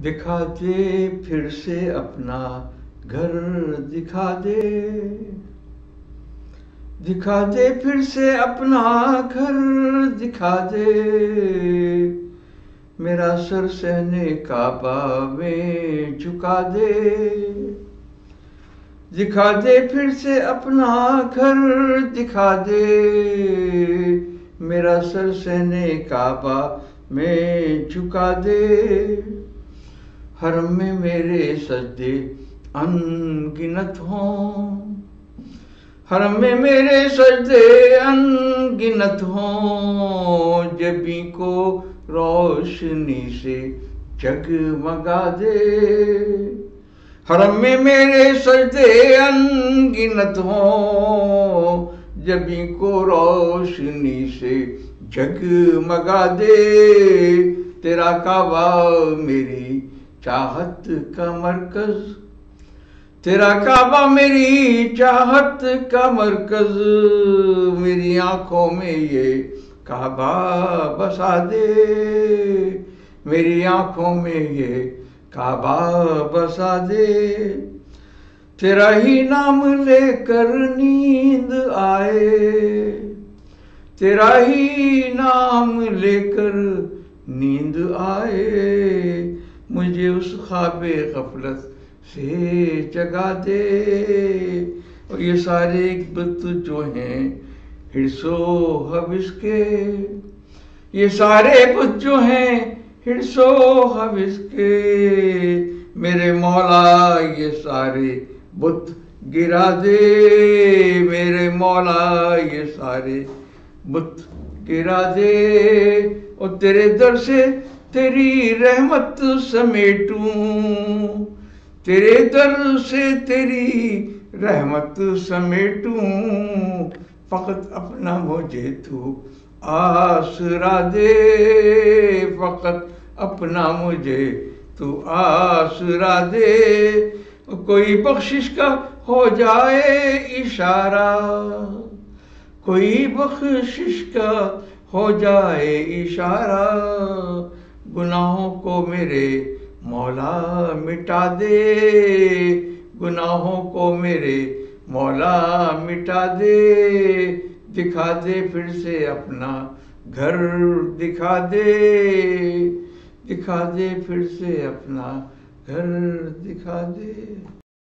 دکھا دے پھر سے اپنا گھر، دکھا دے، دکھا دے پھر سے اپنا گھر، دکھا دے، میرا سر صحن کعبہ میں جھکا دے، دکھا دے پھر سے اپنا گھر، دکھا دے، میرا سر صحن کعبہ میں جھکا دے، حرم میں میرے سجدے ان گنت ہوں، حرم میں میرے سجدے ان گنت ہوں، جبیں کو روشنی سے جگمگا دے، حرم میں میرے سجدے ان گنت ہوں، جبیں کو روشنی سے جگمگا دے، تیرا کعبہ میری چاہت کا مرکز، تیرا کعبہ میری چاہت کا مرکز، میری آنکھوں میں یہ کعبہ بسا دے، میری آنکھوں میں یہ کعبہ بسا دے، تیرا ہی نام لے کر نیند آئے، تیرا ہی نام لے کر نیند آئے، مجھے اس خواب غفلت سے جگا دے، اور یہ سارے بت جو ہیں حرص و حوث کے، یہ سارے بت جو ہیں حرص و حوث کے، میرے مولا یہ سارے بت گرا دے، میرے مولا یہ سارے بت گرا دے، اور تیرے در سے تیری رحمت سمیٹوں، تیرے در سے تیری رحمت سمیٹوں، فقط اپنا مجھے تو آسرا دے، فقط اپنا مجھے تو آسرا دے، کوئی بخشش کا ہو جائے اشارہ، کوئی بخشش کا ہو جائے اشارہ، گناہوں کو میرے مولا مٹا دے، گناہوں کو میرے مولا مٹا دے، دکھا دے پھر سے اپنا گھر، دکھا دے، دکھا دے پھر سے اپنا گھر، دکھا دے۔